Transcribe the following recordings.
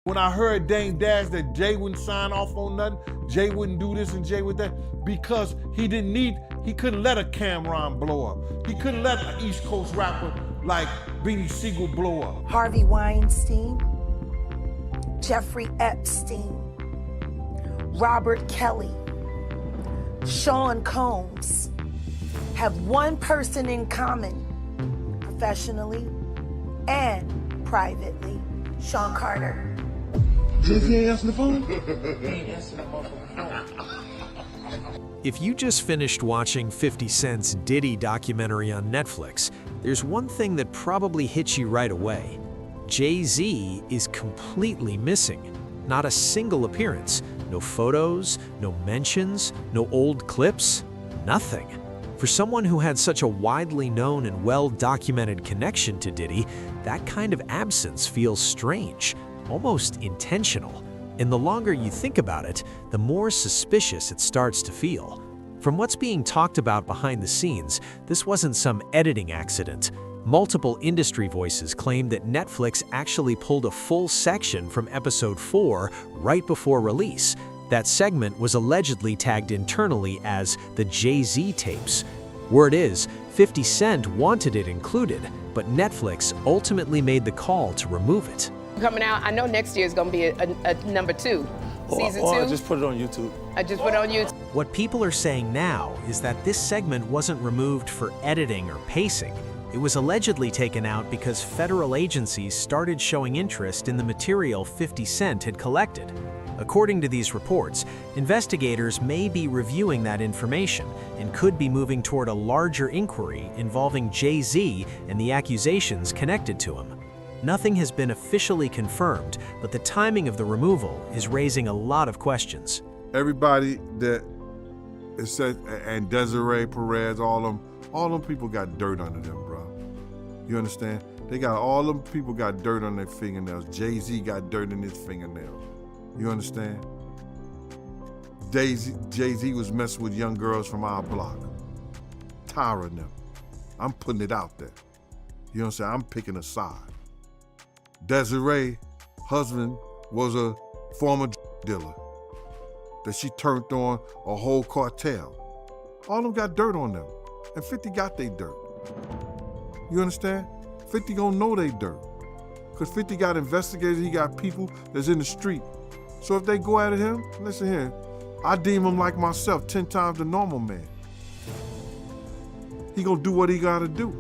When I heard Dame Dash that Jay wouldn't sign off on nothing, Jay wouldn't do this and Jay would that, because he couldn't let a Cameron blow up. He couldn't let an East Coast rapper like Beanie Siegel blow up. Harvey Weinstein, Jeffrey Epstein, Robert Kelly, Sean Combs have one person in common, professionally and privately: Sean Carter. Jay-Z ain't answering the phone? If you just finished watching 50 Cent's Diddy documentary on Netflix, there's one thing that probably hits you right away. Jay-Z is completely missing. Not a single appearance, no photos, no mentions, no old clips, nothing. For someone who had such a widely known and well-documented connection to Diddy, that kind of absence feels strange, almost intentional. And the longer you think about it, the more suspicious it starts to feel. From what's being talked about behind the scenes, this wasn't some editing accident. Multiple industry voices claim that Netflix actually pulled a full section from episode 4 right before release. That segment was allegedly tagged internally as the Jay-Z tapes. Word is, 50 Cent wanted it included, but Netflix ultimately made the call to remove it. Coming out, I know next year is going to be a number 2. Season 2? I just put it on YouTube. I just put it on YouTube. What people are saying now is that this segment wasn't removed for editing or pacing. It was allegedly taken out because federal agencies started showing interest in the material 50 Cent had collected. According to these reports, investigators may be reviewing that information and could be moving toward a larger inquiry involving Jay-Z and the accusations connected to him. Nothing has been officially confirmed, but the timing of the removal is raising a lot of questions. Everybody that is said, and Desiree Perez, all them people got dirt under them, bro. You understand? All them people got dirt on their fingernails. Jay-Z got dirt in his fingernails. You understand? Jay-Z was messing with young girls from our block. Tiring them. I'm putting it out there. You know what I'm saying? I'm picking a side. Desiree, husband, was a former dealer that she turned on a whole cartel. All of them got dirt on them, and 50 got they dirt. You understand? 50 gonna know they dirt, because 50 got investigators, he got people that's in the street. So if they go at him, listen here, I deem him like myself, 10 times the normal man. He gonna do what he gotta do.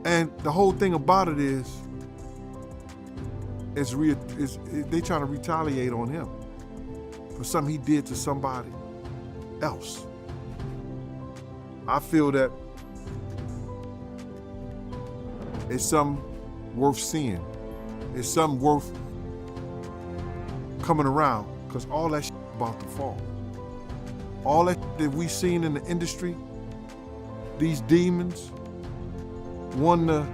And the whole thing about it is they trying to retaliate on him for something he did to somebody else. I feel that it's something worth seeing. It's something worth coming around, because all that shit about to fall. All that that we seen in the industry, these demons wanting to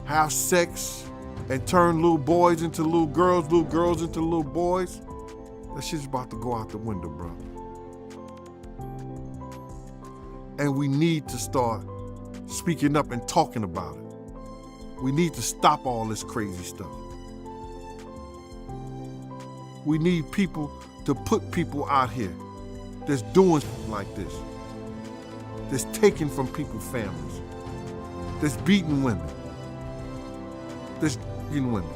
have sex and turn little boys into little girls into little boys, that shit's about to go out the window, bro. And we need to start speaking up and talking about it. We need to stop all this crazy stuff. We need people to put people out here that's doing like this, that's taking from people's families, that's beating women, that's beating women.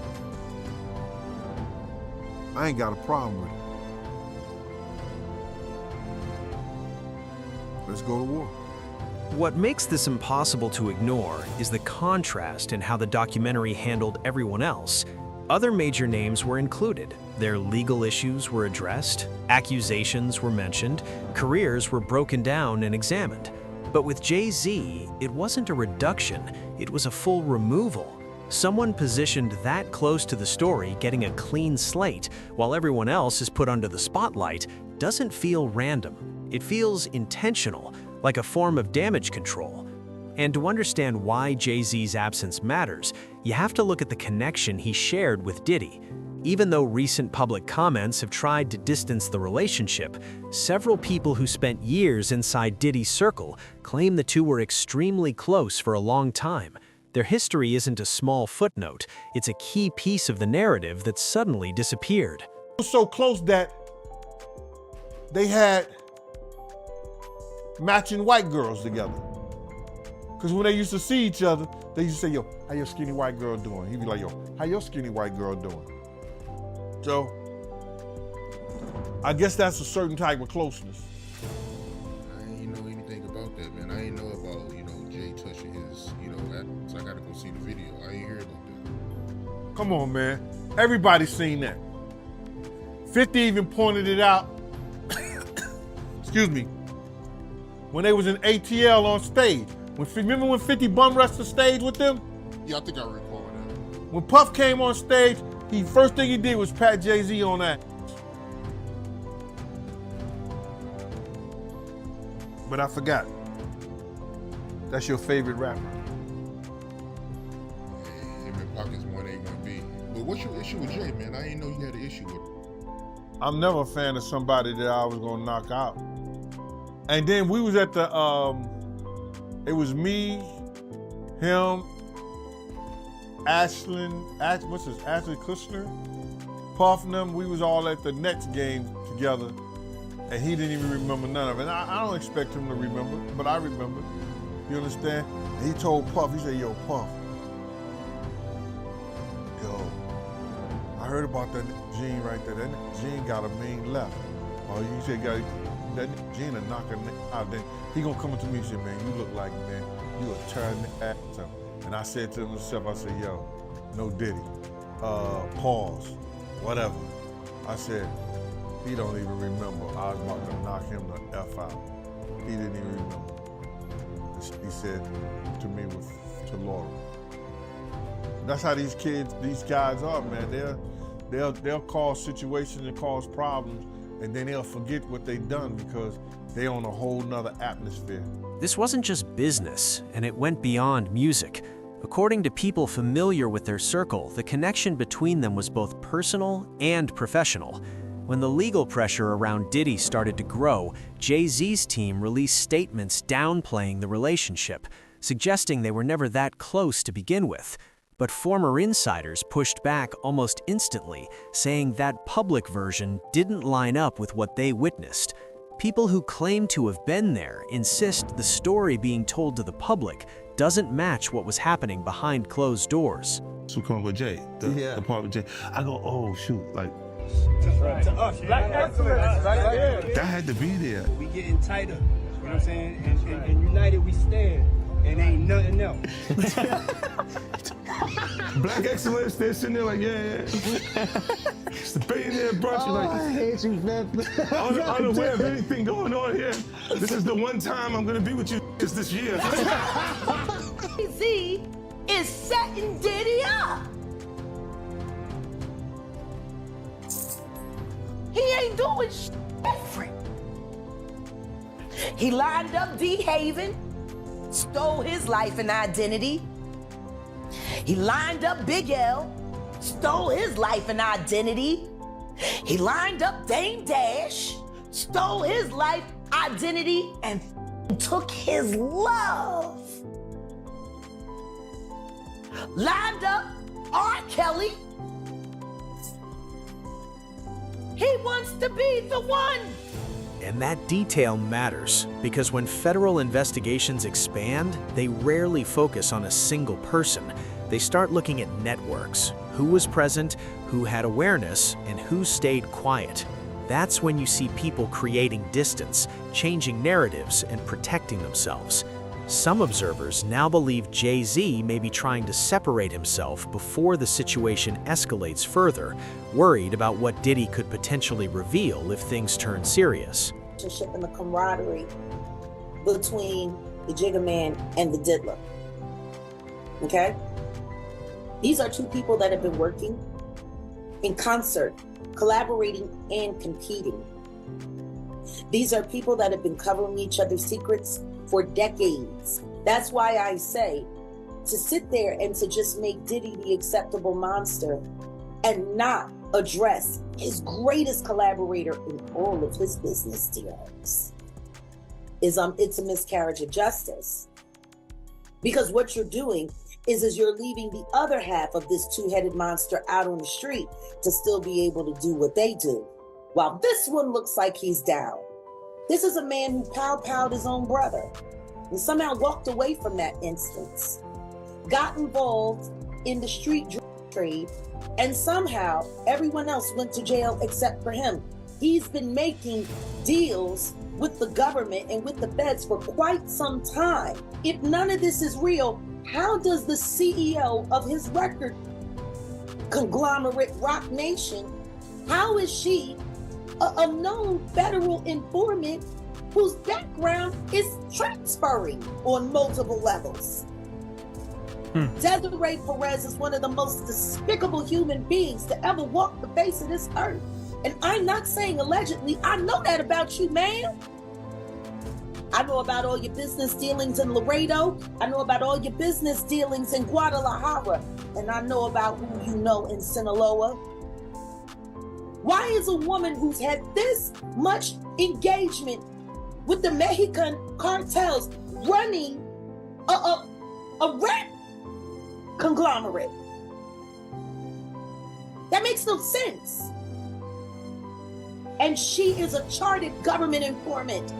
I ain't got a problem with it. Let's go to war. What makes this impossible to ignore is the contrast in how the documentary handled everyone else. Other major names were included. Their legal issues were addressed, accusations were mentioned, careers were broken down and examined. But with Jay-Z, it wasn't a reduction, it was a full removal. Someone positioned that close to the story getting a clean slate while everyone else is put under the spotlight doesn't feel random. It feels intentional, like a form of damage control. And to understand why Jay-Z's absence matters, you have to look at the connection he shared with Diddy. Even though recent public comments have tried to distance the relationship, several people who spent years inside Diddy's circle claim the two were extremely close for a long time. Their history isn't a small footnote, it's a key piece of the narrative that suddenly disappeared. It was so close that they had matching white girls together. Because when they used to see each other, they used to say, yo, how your skinny white girl doing? He'd be like, yo, how your skinny white girl doing? So, I guess that's a certain type of closeness. I ain't know anything about that, man. I ain't know about, Jay touching his, that. So I gotta go see the video. I ain't hear about that. Come on, man. Everybody's seen that. 50 even pointed it out. Excuse me. When they was in ATL on stage. Remember when 50 bum rushed the stage with them? Yeah, I think I recall that. When Puff came on stage, first thing he did was pat Jay-Z on that. But I forgot. That's your favorite rapper. Him and Pockets 1A, 1B. But what's your issue with Jay, man? I didn't know you had an issue with him. I'm never a fan of somebody that I was gonna knock out. And then we was at the, it was me, him, Ashley Kushner, Puff and them. We was all at the Nets game together, and he didn't even remember none of it. And I don't expect him to remember, but I remember. You understand? And he told Puff, he said, yo, Puff, yo, I heard about that Gene right there. That Gene got a mean left. Oh, you said that Gene a knocking out. Then he gonna come up to me and say, man, you look like, man, you a turn the ass up. And I said to himself, I said, yo, no Diddy, pause, whatever. I said, he don't even remember. I was about to knock him the F out. He didn't even remember. He said to me to Laura. That's how these guys are, man. They'll cause situations and cause problems, and then they'll forget what they've done because they're on a whole nother atmosphere. This wasn't just business, and it went beyond music. According to people familiar with their circle, the connection between them was both personal and professional. When the legal pressure around Diddy started to grow, Jay-Z's team released statements downplaying the relationship, suggesting they were never that close to begin with. But former insiders pushed back almost instantly, saying that public version didn't line up with what they witnessed. People who claim to have been there insist the story being told to the public doesn't match what was happening behind closed doors. So come up with Jay, the part with Jay. I go, oh shoot, like to us, black excellence, right? that had to be there. We getting tighter, you know what I'm saying? And united we stand, and ain't nothing else. Black excellence, they're sitting there like, yeah. It's the billionaire brunch. Oh, Like, I hate you, man. unaware of anything going on here. This is the one time I'm gonna be with you this year. Jay-Z is setting Diddy up. He ain't doing shit different. He lined up D-Haven, stole his life and identity. He lined up Big L, stole his life and identity. He lined up Dame Dash, stole his life, identity, and took his love. Lined up R. Kelly. He wants to be the one. And that detail matters, because when federal investigations expand, they rarely focus on a single person. They start looking at networks, who was present, who had awareness, and who stayed quiet. That's when you see people creating distance, changing narratives, and protecting themselves. Some observers now believe Jay-Z may be trying to separate himself before the situation escalates further, worried about what Diddy could potentially reveal if things turn serious. And the camaraderie between the Jigga Man and the Diddler. Okay? These are two people that have been working in concert, collaborating and competing. These are people that have been covering each other's secrets for decades. That's why I say to sit there and to just make Diddy the acceptable monster and not address his greatest collaborator in all of his business dealings is it's a miscarriage of justice. Because what you're doing is you're leaving the other half of this two-headed monster out on the street to still be able to do what they do. While this one looks like he's down. This is a man who pow-powed his own brother and somehow walked away from that instance, got involved in the street trade, and somehow everyone else went to jail except for him. He's been making deals with the government and with the feds for quite some time. If none of this is real, how does the CEO of his record conglomerate Rock Nation, how is she a known federal informant whose background is transferring on multiple levels? Desiree Perez is one of the most despicable human beings to ever walk the face of this earth. And I'm not saying allegedly, I know that about you, man. I know about all your business dealings in Laredo. I know about all your business dealings in Guadalajara. And I know about who you know in Sinaloa. Why is a woman who's had this much engagement with the Mexican cartels running a rap conglomerate? That makes no sense. And she is a chartered government informant.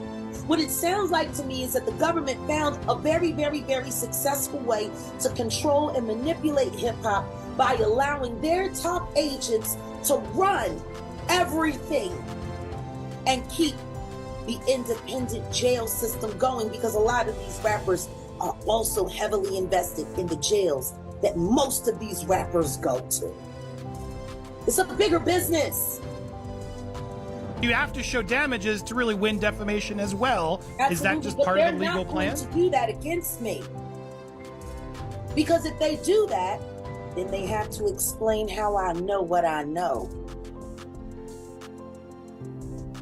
What it sounds like to me is that the government found a very, very, very successful way to control and manipulate hip-hop by allowing their top agents to run everything and keep the independent jail system going, because a lot of these rappers are also heavily invested in the jails that most of these rappers go to. It's a bigger business. You have to show damages to really win defamation as well. Absolutely. Is that just But part of the legal plan? they're not going to do that against me. Because if they do that, then they have to explain how I know what I know.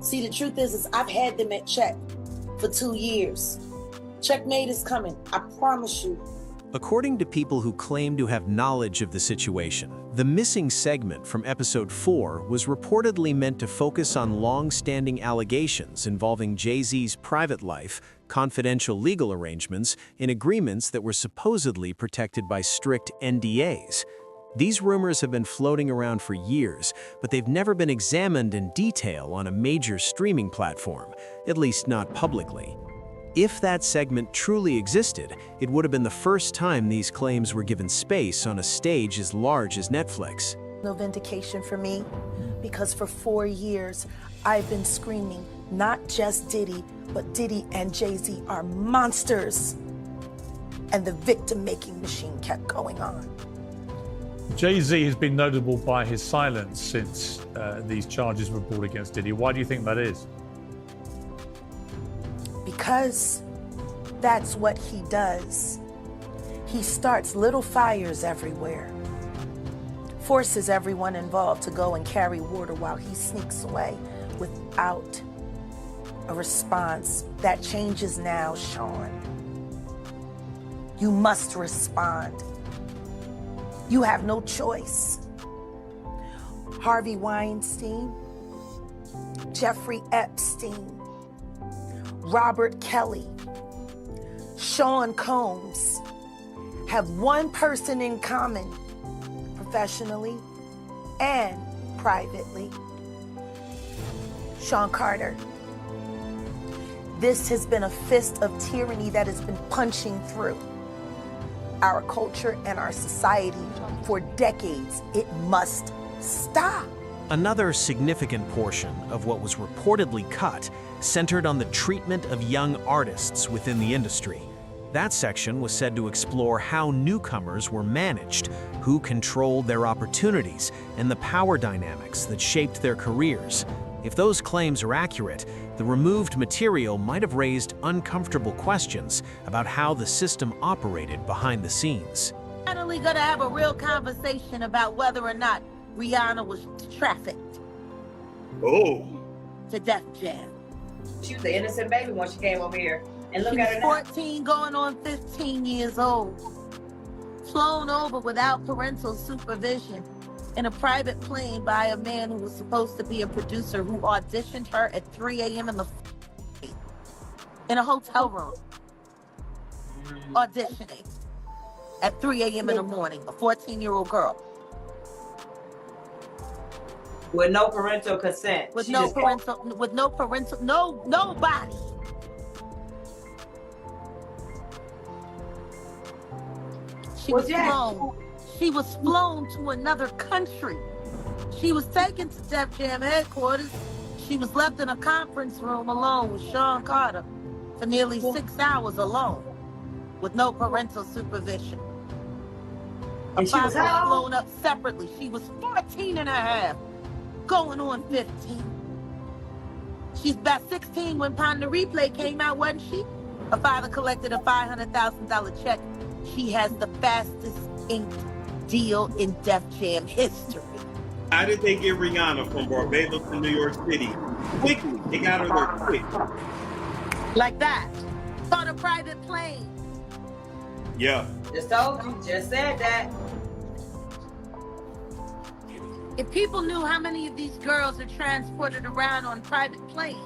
See, the truth is I've had them at check for 2 years. Checkmate is coming, I promise you. According to people who claim to have knowledge of the situation, the missing segment from episode 4 was reportedly meant to focus on long-standing allegations involving Jay-Z's private life, confidential legal arrangements, and agreements that were supposedly protected by strict NDAs. These rumors have been floating around for years, but they've never been examined in detail on a major streaming platform, at least not publicly. If that segment truly existed, it would have been the first time these claims were given space on a stage as large as Netflix. No vindication for me, because for 4 years, I've been screaming, not just Diddy, but Diddy and Jay-Z are monsters. And the victim-making machine kept going on. Jay-Z has been notable by his silence since these charges were brought against Diddy. Why do you think that is? Because that's what he does. He starts little fires everywhere, forces everyone involved to go and carry water while he sneaks away without a response. That changes now, Sean. You must respond. You have no choice. Harvey Weinstein, Jeffrey Epstein, Robert Kelly, Sean Combs have one person in common, professionally and privately: Sean Carter. This has been a fist of tyranny that has been punching through our culture and our society for decades. It must stop. Another significant portion of what was reportedly cut centered on the treatment of young artists within the industry. That section was said to explore how newcomers were managed, who controlled their opportunities, and the power dynamics that shaped their careers. If those claims are accurate, the removed material might have raised uncomfortable questions about how the system operated behind the scenes. Finally gonna have a real conversation about whether or not Rihanna was trafficked to Def Jam. She was an innocent baby when she came over here. And look She at was her now. 14 going on 15 years old, flown over without parental supervision in a private plane by a man who was supposed to be a producer, who auditioned her at 3 a.m. in a hotel room, auditioning. at 3 a.m. in the morning, a 14-year-old girl. With no parental consent. With She no just- parental, nobody. She was flown. She was flown to another country. She was taken to Def Jam headquarters. She was left in a conference room alone with Sean Carter for nearly 6 hours alone, with no parental supervision. Her And she was father was how old? flown up separately. She was 14 and a half, going on 15. She's about 16 when Pon the Replay came out, wasn't she? Her father collected a $500,000 check. She has the fastest inked deal in Def Jam history. How did they get Rihanna from Barbados to New York City? Quickly. They got her there quick. Like that. On a private plane. Yeah. Just told you, just said that. If people knew how many of these girls are transported around on private planes,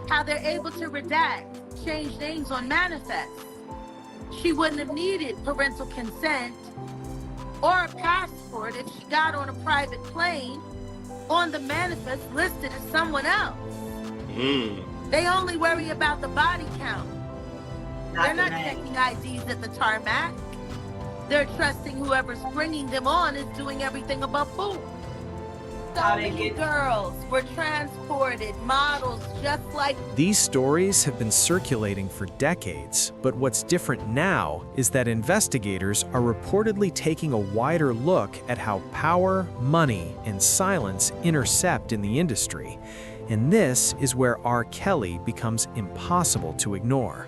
how they're able to redact, change names on manifests, she wouldn't have needed parental consent or a passport if she got on a private plane on the manifest listed as someone else. They only worry about the body count. They're not checking IDs at the tarmac. They're trusting whoever's bringing them on is doing everything above board. So many girls were transported, models just like... These stories have been circulating for decades, but what's different now is that investigators are reportedly taking a wider look at how power, money, and silence intercept in the industry. And this is where R. Kelly becomes impossible to ignore.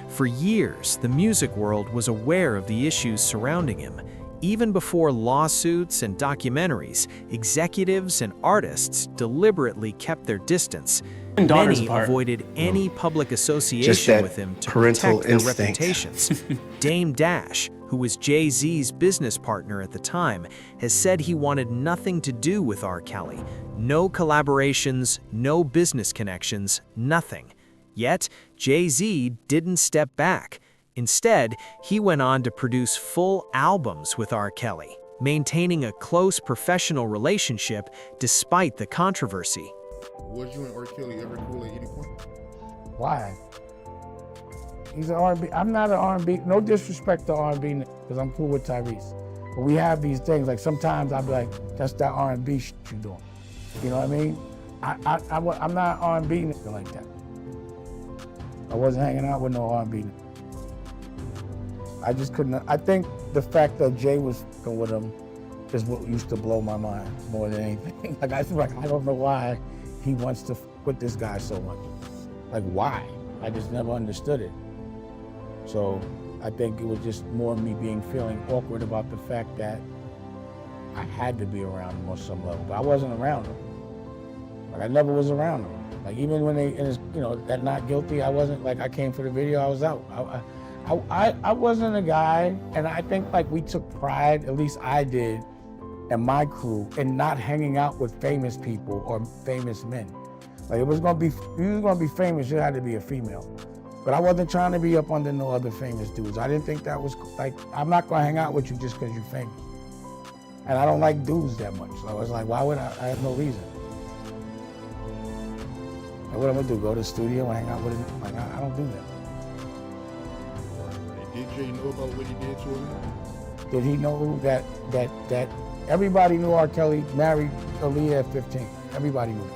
For years, the music world was aware of the issues surrounding him. Even before lawsuits and documentaries, executives and artists deliberately kept their distance. Many avoided any public association with him to protect their reputations. Dame Dash, who was Jay-Z's business partner at the time, has said he wanted nothing to do with R. Kelly. No collaborations, no business connections, nothing. Yet, Jay-Z didn't step back. Instead, he went on to produce full albums with R. Kelly, maintaining a close professional relationship despite the controversy. Was you and R. Kelly ever cool at any point? Why? He's an R&B. I'm not an R&B. No disrespect to R&B, because I'm cool with Tyrese. But we have these things, like sometimes I'll be like, that's that R&B shit you doing. You know what I mean? I'm not R&B nigga like that. I wasn't hanging out with no R&B nigga. I just couldn't. I think the fact that Jay was fucking with him is what used to blow my mind more than anything. Like I don't know why he wants to fuck with this guy so much. Like why? I just never understood it. So I think it was just more me feeling awkward about the fact that I had to be around him on some level, but I wasn't around him. Like I never was around him. Like even when they, that Not Guilty, I wasn't, like I came for the video, I was out. I wasn't a guy, and I think like we took pride, at least I did, and my crew, in not hanging out with famous people or famous men. Like if you was gonna be famous, you had to be a female. But I wasn't trying to be up under no other famous dudes. I didn't think that was, like, I'm not gonna hang out with you just because you're famous. And I don't like dudes that much. So I was like, why would I have no reason. Like, what am I gonna do, go to the studio and hang out with him? Like, I don't do that. Did Jay know about what he did to him? Did he know that everybody knew R. Kelly married Aaliyah at 15? Everybody knew that.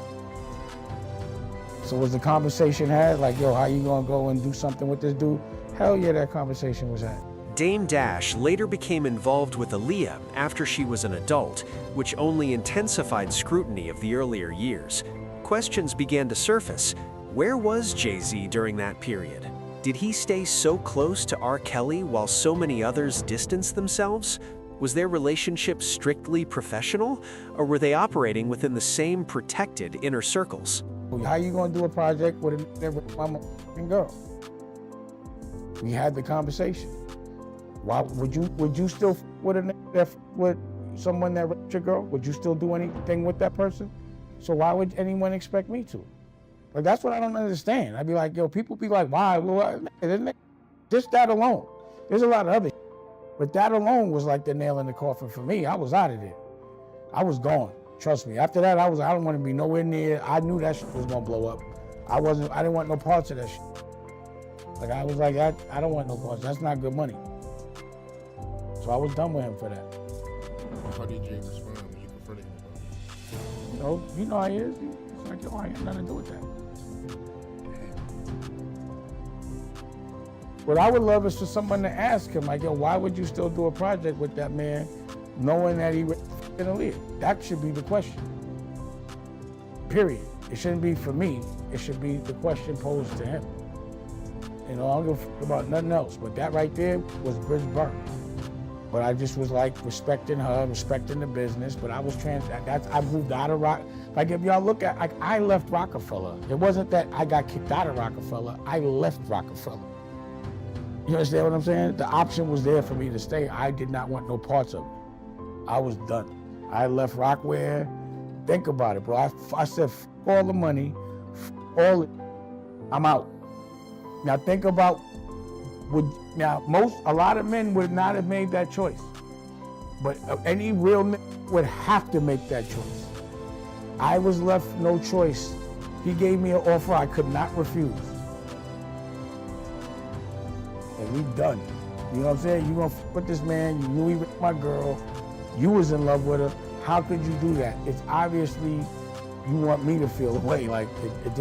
So was the conversation had, like, yo, how you gonna go and do something with this dude? Hell yeah, that conversation was had. Dame Dash later became involved with Aaliyah after she was an adult, which only intensified scrutiny of the earlier years. Questions began to surface. Where was Jay-Z during that period? Did he stay so close to R. Kelly while so many others distanced themselves? Was their relationship strictly professional, or were they operating within the same protected inner circles? How you gonna do a project with a girl? We had the conversation. Why would you still with someone that raped your girl? Would you still do anything with that person? So why would anyone expect me to? Like, that's what I don't understand. I'd be like, yo, people be like, why? Well, just that alone. There's a lot of other But that alone was like the nail in the coffin for me. I was out of there. I was gone. Trust me. After that, I don't want to be nowhere near. I knew that shit was gonna blow up. I didn't want no parts of that shit. Like I was like, I don't want no parts. That's not good money. So I was done with him for that. How did Jay respond when you confronted him about it? You know how he is. It's like, yo, I ain't got nothing to do with that. What I would love is for someone to ask him, like, yo, why would you still do a project with that man, knowing that he in a lead? That should be the question. Period. It shouldn't be for me. It should be the question posed to him. You know, I don't give a fuck about nothing else. But that right there was bridge burnt. But I just was like respecting her, respecting the business. But I was I moved out of Rock. Like if y'all look at, like I left Rockefeller. It wasn't that I got kicked out of Rockefeller. I left Rockefeller. You understand what I'm saying? The option was there for me to stay. I did not want no parts of it. I was done. I left Rockware. Think about it, bro. I said, f all the money, all it. I'm out. Now think about, a lot of men would not have made that choice. But any real man would have to make that choice. I was left no choice. He gave me an offer I could not refuse. And we done. You know what I'm saying? You gonna f with this man, you knew he was my girl, you was in love with her. How could you do that? It's obviously you want me to feel away. Like it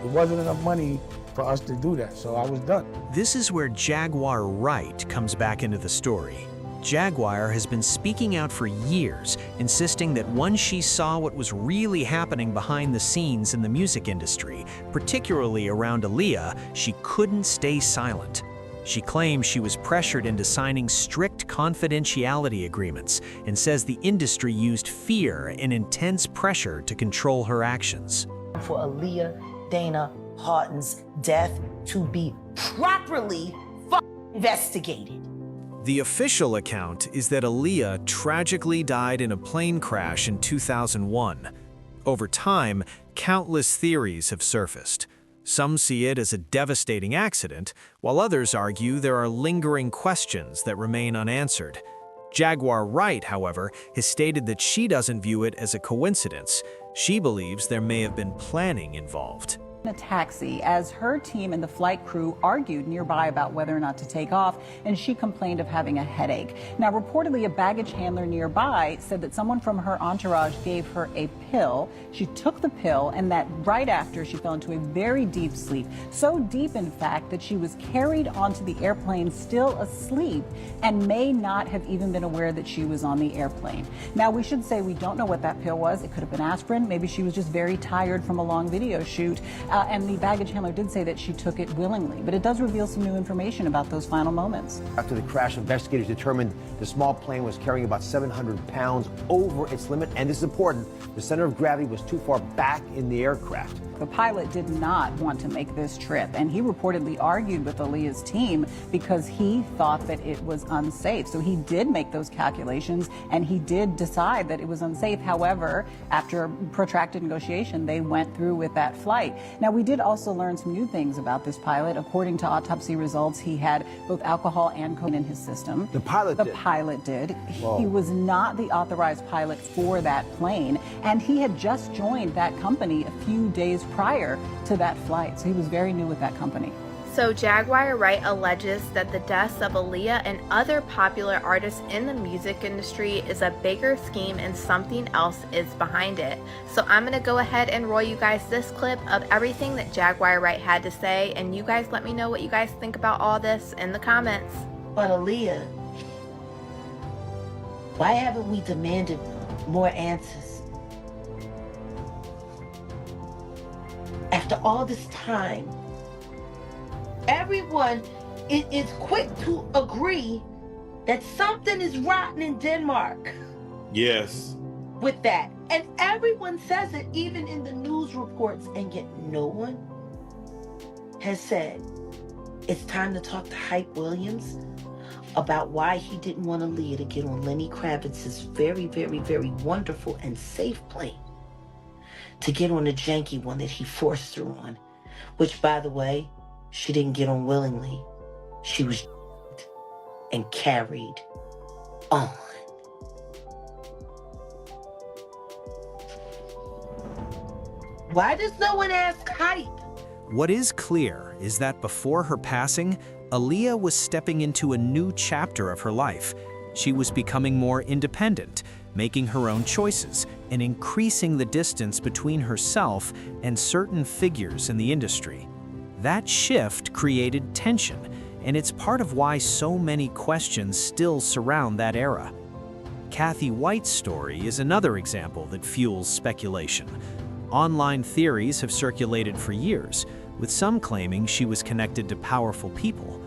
wasn't enough money for us to do that, so I was done. This is where Jaguar Wright comes back into the story. Jaguar has been speaking out for years, insisting that once she saw what was really happening behind the scenes in the music industry, particularly around Aaliyah, she couldn't stay silent. She claims she was pressured into signing strict confidentiality agreements and says the industry used fear and intense pressure to control her actions. For Aaliyah Dana Houghton's death to be properly investigated. The official account is that Aaliyah tragically died in a plane crash in 2001. Over time, countless theories have surfaced. Some see it as a devastating accident, while others argue there are lingering questions that remain unanswered. Jaguar Wright, however, has stated that she doesn't view it as a coincidence. She believes there may have been planning involved. A taxi as her team and the flight crew argued nearby about whether or not to take off, and she complained of having a headache. Now, reportedly, a baggage handler nearby said that someone from her entourage gave her a pill. She took the pill, and that right after she fell into a very deep sleep, so deep, in fact, that she was carried onto the airplane still asleep and may not have even been aware that she was on the airplane. Now, we should say we don't know what that pill was. It could have been aspirin. Maybe she was just very tired from a long video shoot. And the baggage handler did say that she took it willingly, but it does reveal some new information about those final moments. After the crash, investigators determined the small plane was carrying about 700 pounds over its limit, and this is important, the center of gravity was too far back in the aircraft. The pilot did not want to make this trip, and he reportedly argued with Aaliyah's team because he thought that it was unsafe. So he did make those calculations, and he did decide that it was unsafe. However, after protracted negotiation, they went through with that flight. Now, we did also learn some new things about this pilot. According to autopsy results, he had both alcohol and cocaine in his system. The pilot did? The pilot did. Whoa. He was not the authorized pilot for that plane, and he had just joined that company a few days prior to that flight, so he was very new with that company. So Jaguar Wright alleges that the deaths of Aaliyah and other popular artists in the music industry is a bigger scheme and something else is behind it. So I'm going to go ahead and roll you guys this clip of everything that Jaguar Wright had to say, and you guys let me know what you guys think about all this in the comments. But Aaliyah, why haven't we demanded more answers? After all this time, everyone is quick to agree that something is rotten in Denmark. Yes. With that. And everyone says it, even in the news reports, and yet no one has said it's time to talk to Hype Williams about why he didn't want Aaliyah to get on Lenny Kravitz's very, very, very wonderful and safe plane to get on a janky one that he forced her on, which, by the way, she didn't get on willingly. She was. and carried on. Why does no one ask hype? What is clear is that before her passing, Aaliyah was stepping into a new chapter of her life. She was becoming more independent, making her own choices, and increasing the distance between herself and certain figures in the industry. That shift created tension, and it's part of why so many questions still surround that era. Kathy White's story is another example that fuels speculation. Online theories have circulated for years, with some claiming she was connected to powerful people.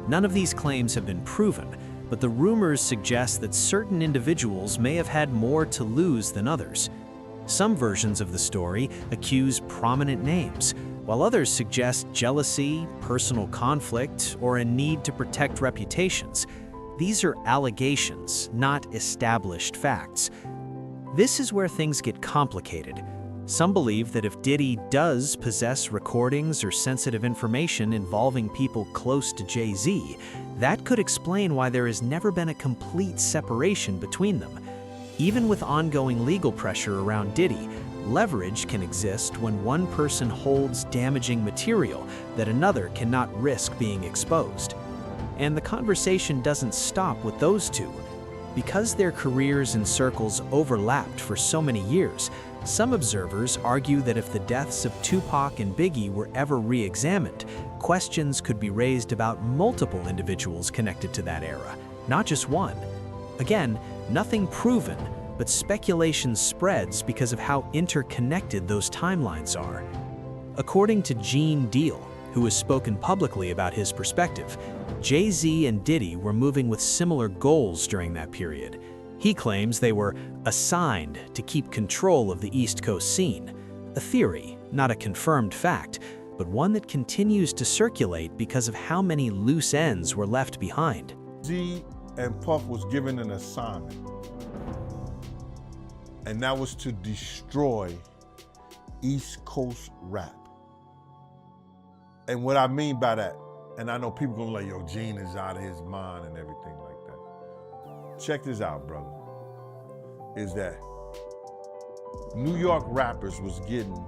None of these claims have been proven, but the rumors suggest that certain individuals may have had more to lose than others. Some versions of the story accuse prominent names, while others suggest jealousy, personal conflict, or a need to protect reputations. These are allegations, not established facts. This is where things get complicated. Some believe that if Diddy does possess recordings or sensitive information involving people close to Jay-Z, that could explain why there has never been a complete separation between them. Even with ongoing legal pressure around Diddy, leverage can exist when one person holds damaging material that another cannot risk being exposed. And the conversation doesn't stop with those two. Because their careers and circles overlapped for so many years, some observers argue that if the deaths of Tupac and Biggie were ever re-examined, questions could be raised about multiple individuals connected to that era, not just one. Again, nothing proven, but speculation spreads because of how interconnected those timelines are. According to Gene Deal, who has spoken publicly about his perspective, Jay-Z and Diddy were moving with similar goals during that period. He claims they were assigned to keep control of the East Coast scene, a theory, not a confirmed fact, but one that continues to circulate because of how many loose ends were left behind. Z and Puff was given an assignment, and that was to destroy East Coast rap. And what I mean by that, and I know people gonna like, yo, Gene is out of his mind and everything like that. Check this out, brother, is that New York rappers was getting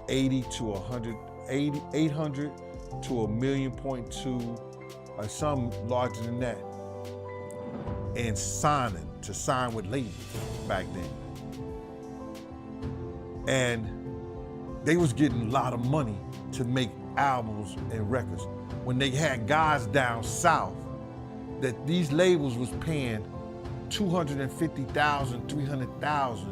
80 to 100, 800 to 1.2 million, or some larger than that, and to sign with labels back then. And they was getting a lot of money to make albums and records. When they had guys down south that these labels was paying $250,000, $300,000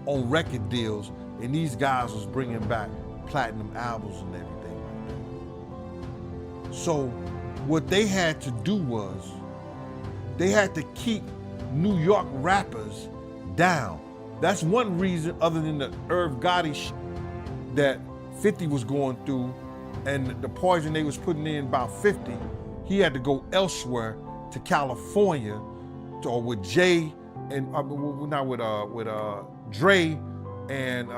on record deals, and these guys was bringing back platinum albums and everything like that. So what they had to do was, they had to keep New York rappers down. That's one reason, other than the Irv Gotti shit that 50 was going through, and the poison they was putting in about 50, he had to go elsewhere to California, or with Jay and not with Dre and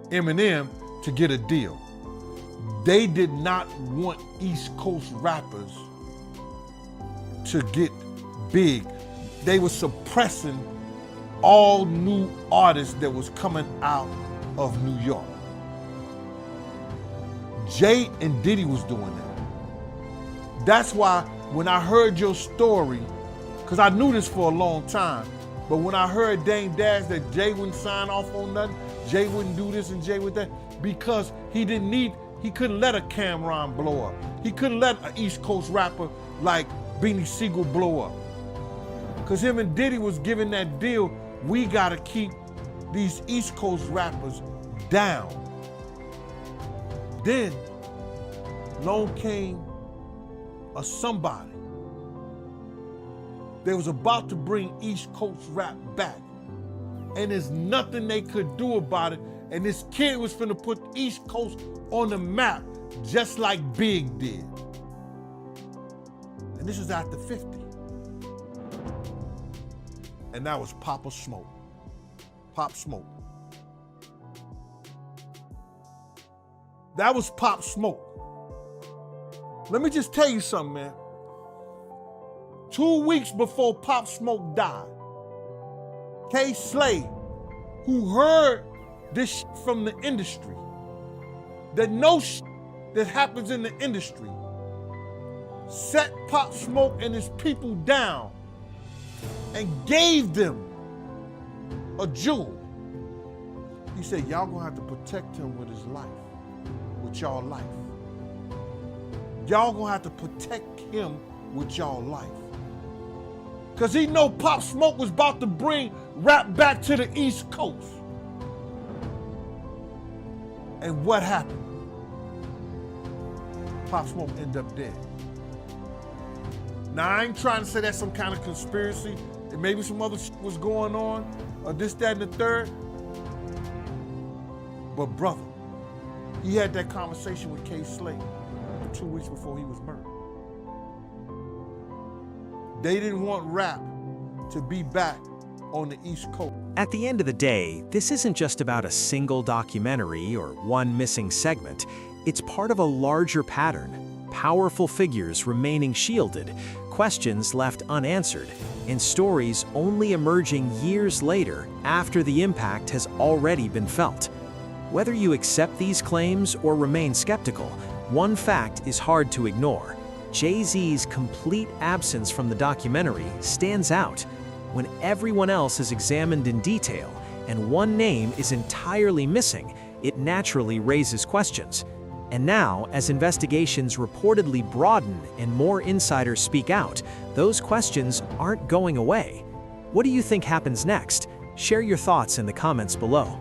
Eminem to get a deal. They did not want East Coast rappers to get big. They were suppressing all new artists that was coming out of New York. Jay and Diddy was doing that. That's why when I heard your story, because I knew this for a long time, but when I heard Dame Dash that Jay wouldn't sign off on nothing, Jay wouldn't do this and Jay would that, because he couldn't let a Cameron blow up. He couldn't let an East Coast rapper like Beanie Siegel blow up. Because him and Diddy was giving that deal, we gotta keep these East Coast rappers down. Then, along came a somebody. They was about to bring East Coast rap back. And there's nothing they could do about it. And this kid was finna put East Coast on the map, just like Big did. And this is after 50. And that was Papa Smoke. Pop Smoke. That was Pop Smoke. Let me just tell you something, man. 2 weeks before Pop Smoke died, K. Slade, who heard this from the industry, that knows that happens in the industry, set Pop Smoke and his people down and gave them a jewel. He said, y'all gonna have to protect him with his life, with y'all life. Y'all gonna have to protect him with y'all life. Cause he know Pop Smoke was about to bring rap back to the East Coast. And what happened? Pop Smoke ended up dead. Now I ain't trying to say that's some kind of conspiracy, and maybe some other shit was going on, or this, that, and the third. But brother, he had that conversation with K. Slade 2 weeks before he was murdered. They didn't want rap to be back on the East Coast. At the end of the day, this isn't just about a single documentary or one missing segment. It's part of a larger pattern. Powerful figures remaining shielded, questions left unanswered, and stories only emerging years later after the impact has already been felt. Whether you accept these claims or remain skeptical, one fact is hard to ignore. Jay-Z's complete absence from the documentary stands out. When everyone else is examined in detail and one name is entirely missing, it naturally raises questions. And now, as investigations reportedly broaden and more insiders speak out, those questions aren't going away. What do you think happens next? Share your thoughts in the comments below.